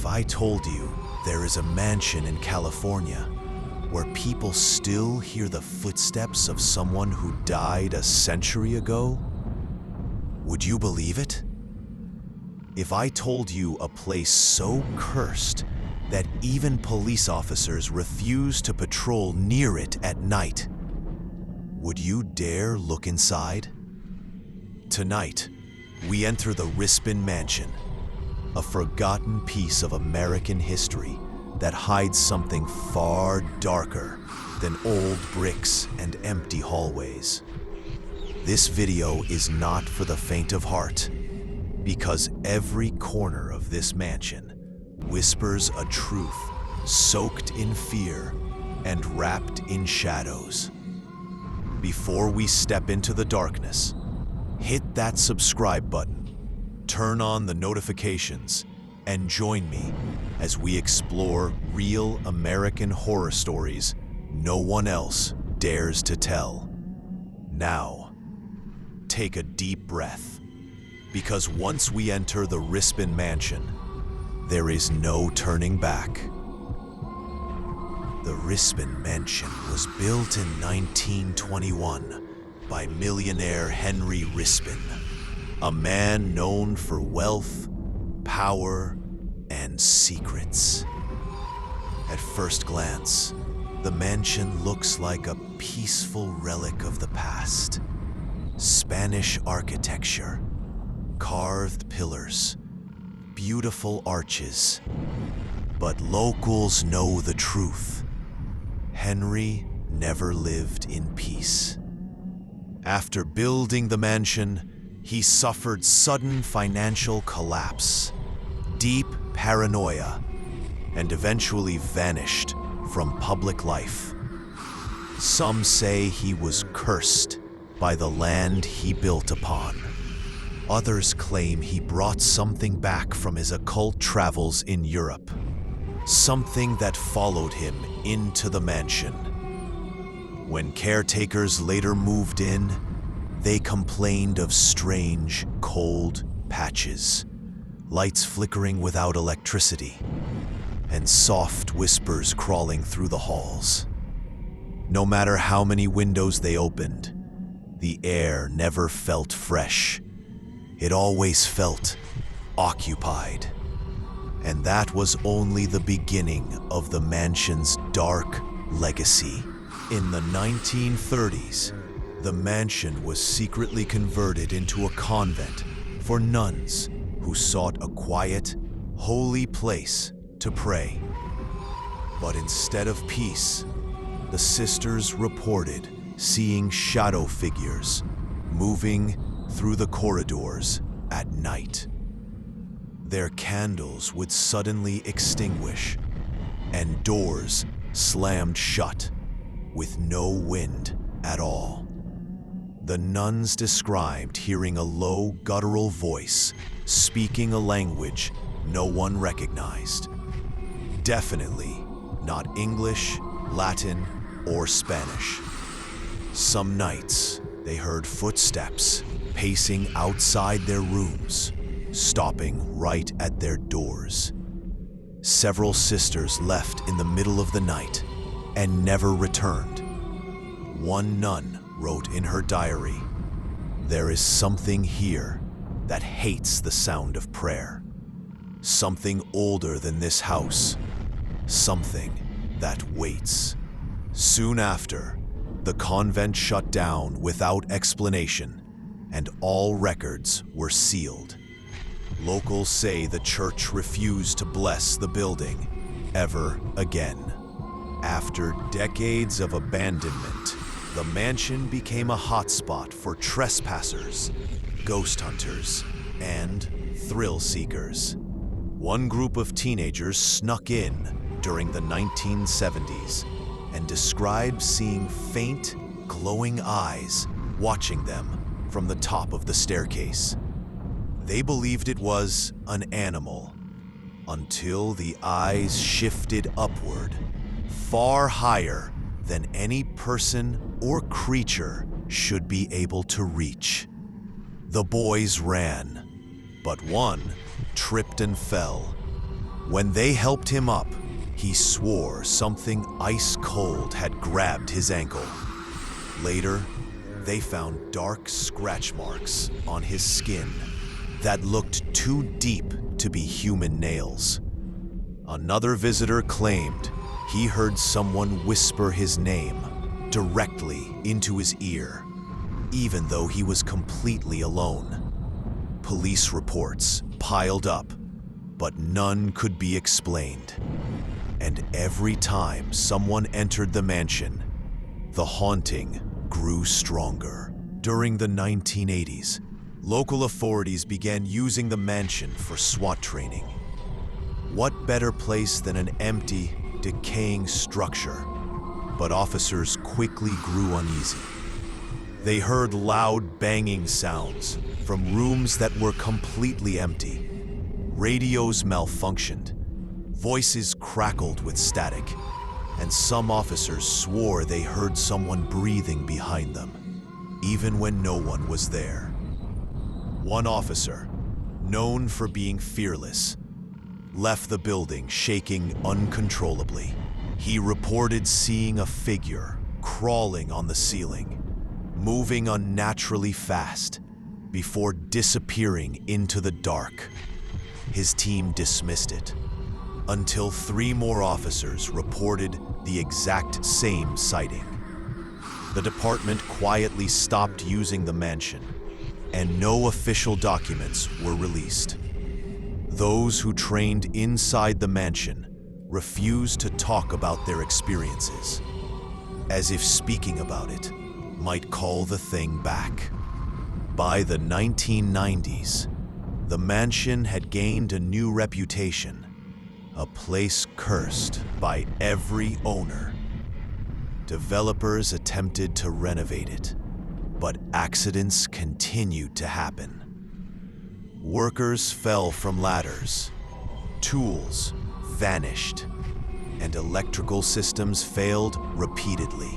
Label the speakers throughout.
Speaker 1: I told you there is a mansion in California where people still hear the footsteps of someone who died a century ago, would you believe it? If I told you a place so cursed that even police officers refuse to patrol near it at night, would you dare look inside? Tonight, we enter the Rispin Mansion, a forgotten piece of American history that hides something far darker than old bricks and empty hallways. This video is not for the faint of heart, because every corner of this mansion whispers a truth soaked in fear and wrapped in shadows. Before we step into the darkness, hit that subscribe button, turn on the notifications, and join me as we explore real American horror stories no one else dares to tell. Now, take a deep breath, because once we enter the Rispin Mansion, there is no turning back. The Rispin Mansion was built in 1921 by millionaire Henry Rispin, a man known for wealth, power, and secrets. At first glance, the mansion looks like a peaceful relic of the past. Spanish architecture, carved pillars, beautiful arches. But locals know the truth. Henry never lived in peace. After building the mansion, he suffered sudden financial collapse, deep paranoia, and eventually vanished from public life. Some say he was cursed by the land he built upon. Others claim he brought something back from his occult travels in Europe, something that followed him into the mansion. When caretakers later moved in, they complained of strange, cold patches, lights flickering without electricity, and soft whispers crawling through the halls. No matter how many windows they opened, the air never felt fresh. It always felt occupied. And that was only the beginning of the mansion's dark legacy. In the 1930s, the mansion was secretly converted into a convent for nuns who sought a quiet, holy place to pray. But instead of peace, the sisters reported seeing shadow figures moving through the corridors at night. Their candles would suddenly extinguish, and doors slammed shut with no wind at all. The nuns described hearing a low, guttural voice speaking a language no one recognized. Definitely not English, Latin, or Spanish. Some nights, they heard footsteps pacing outside their rooms, stopping right at their doors. Several sisters left in the middle of the night and never returned. One nun wrote in her diary, "There is something here that hates the sound of prayer. Something older than this house. Something that waits." Soon after, the convent shut down without explanation, and all records were sealed. Locals say the church refused to bless the building ever again. After decades of abandonment, the mansion became a hotspot for trespassers, ghost hunters, and thrill seekers. One group of teenagers snuck in during the 1970s and described seeing faint, glowing eyes watching them from the top of the staircase. They believed it was an animal, until the eyes shifted upward, far higher than any person or creature should be able to reach. The boys ran, but one tripped and fell, When they helped him up, he swore something ice cold had grabbed his ankle. Later, they found dark scratch marks on his skin that looked too deep to be human nails. Another visitor claimed he heard someone whisper his name directly into his ear, even though he was completely alone. Police reports piled up, but none could be explained. And every time someone entered the mansion, the haunting grew stronger. During the 1980s, local authorities began using the mansion for SWAT training. What better place than an empty, decaying structure? But officers quickly grew uneasy. They heard loud banging sounds from rooms that were completely empty. Radios malfunctioned, voices crackled with static, and some officers swore they heard someone breathing behind them, even when no one was there. One officer, known for being fearless, left the building shaking uncontrollably. He reported seeing a figure crawling on the ceiling, moving unnaturally fast before disappearing into the dark. His team dismissed it until 3 more officers reported the exact same sighting. The department quietly stopped using the mansion, and no official documents were released. Those who trained inside the mansion refused to talk about their experiences, as if speaking about it might call the thing back. By the 1990s, the mansion had gained a new reputation, a place cursed by every owner. Developers attempted to renovate it, but accidents continued to happen. Workers fell from ladders, tools vanished, and electrical systems failed repeatedly.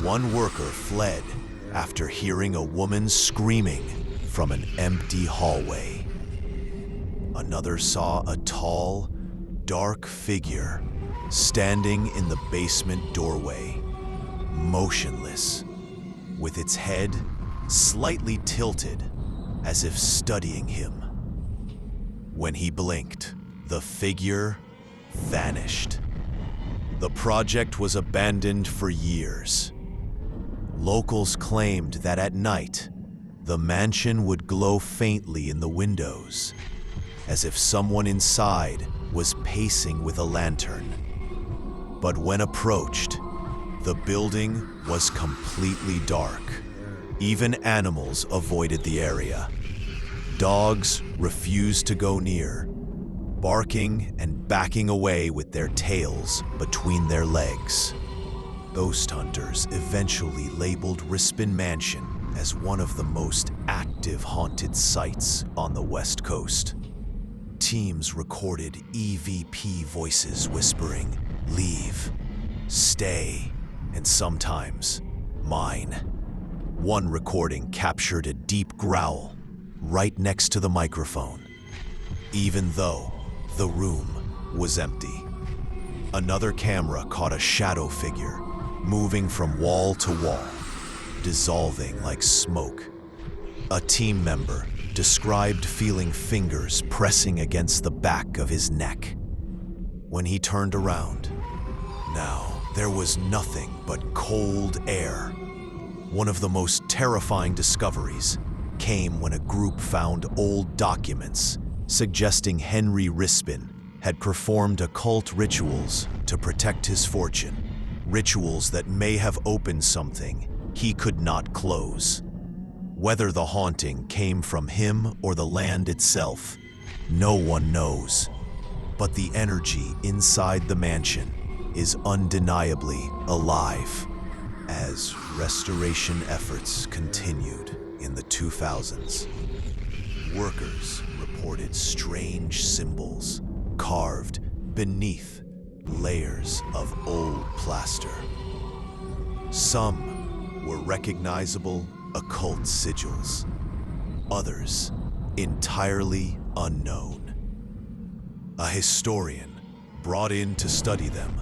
Speaker 1: One worker fled after hearing a woman screaming from an empty hallway. Another saw a tall, dark figure standing in the basement doorway, motionless, with its head slightly tilted as if studying him. When he blinked, the figure vanished. The project was abandoned for years. Locals claimed that at night, the mansion would glow faintly in the windows, as if someone inside was pacing with a lantern. But when approached, the building was completely dark. Even animals avoided the area. Dogs refused to go near, barking and backing away with their tails between their legs. Ghost hunters eventually labeled Rispin Mansion as one of the most active haunted sites on the West Coast. Teams recorded EVP voices whispering, "Leave, stay," and sometimes, "Mine." One recording captured a deep growl right next to the microphone, even though the room was empty. Another camera caught a shadow figure moving from wall to wall, dissolving like smoke. A team member described feeling fingers pressing against the back of his neck. When he turned around, now there was nothing but cold air. One of the most terrifying discoveries came when a group found old documents suggesting Henry Rispin had performed occult rituals to protect his fortune, rituals that may have opened something he could not close. Whether the haunting came from him or the land itself, no one knows. But the energy inside the mansion is undeniably alive. As restoration efforts continued in the 2000s, workers reported strange symbols carved beneath layers of old plaster. Some were recognizable occult sigils, others entirely unknown. A historian brought in to study them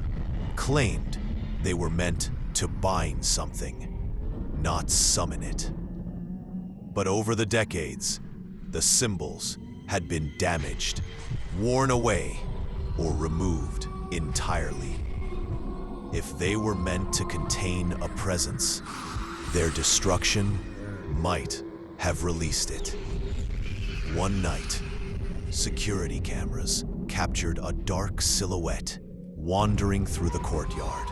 Speaker 1: claimed they were meant to bind something, not summon it. But over the decades, the symbols had been damaged, worn away, or removed entirely. If they were meant to contain a presence, their destruction might have released it. One night, security cameras captured a dark silhouette wandering through the courtyard,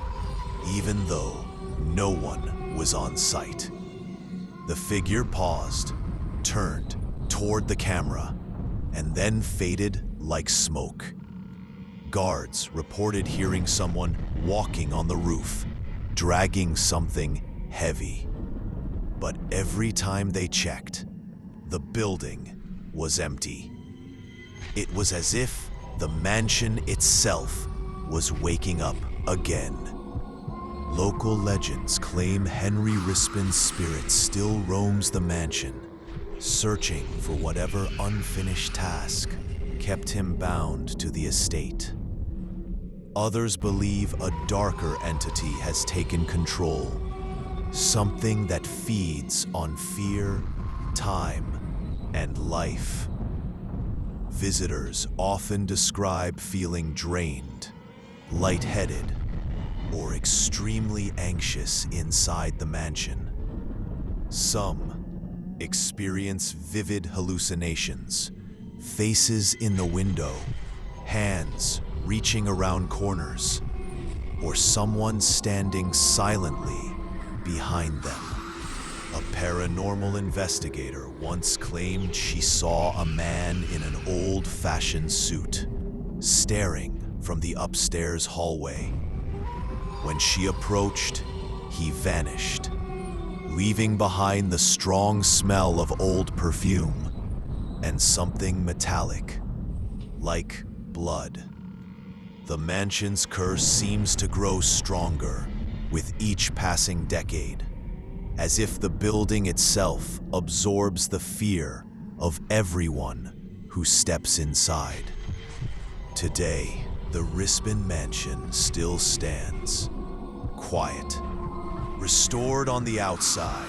Speaker 1: even though no one was on site. The figure paused, turned toward the camera, and then faded like smoke. Guards reported hearing someone walking on the roof, dragging something heavy. But every time they checked, the building was empty. It was as if the mansion itself was waking up again. Local legends claim Henry Rispin's spirit still roams the mansion, searching for whatever unfinished task kept him bound to the estate. Others believe a darker entity has taken control, something that feeds on fear, time, and life. Visitors often describe feeling drained, lightheaded, or extremely anxious inside the mansion. Some experience vivid hallucinations, faces in the window, hands reaching around corners, or someone standing silently behind them. A paranormal investigator once claimed she saw a man in an old-fashioned suit, staring from the upstairs hallway. When she approached, he vanished, leaving behind the strong smell of old perfume and something metallic, like blood. The mansion's curse seems to grow stronger with each passing decade, as if the building itself absorbs the fear of everyone who steps inside. Today, the Rispin Mansion still stands, quiet, restored on the outside,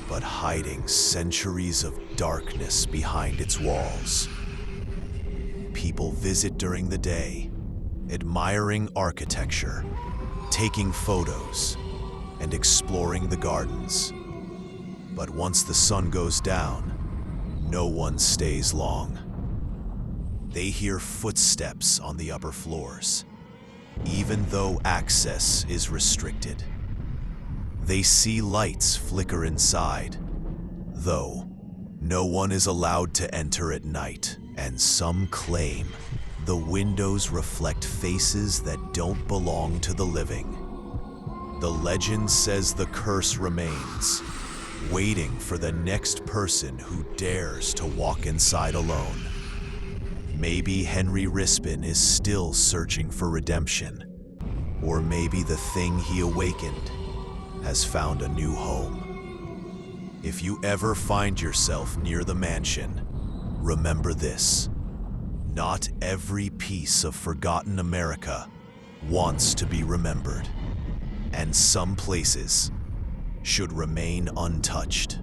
Speaker 1: but hiding centuries of darkness behind its walls. People visit during the day, admiring architecture, taking photos, and exploring the gardens. But once the sun goes down, no one stays long. They hear footsteps on the upper floors, even though access is restricted. They see lights flicker inside, though no one is allowed to enter at night, and some claim the windows reflect faces that don't belong to the living. The legend says the curse remains, waiting for the next person who dares to walk inside alone. Maybe Henry Rispin is still searching for redemption, or maybe the thing he awakened has found a new home. If you ever find yourself near the mansion, remember this: not every piece of forgotten America wants to be remembered, and some places should remain untouched.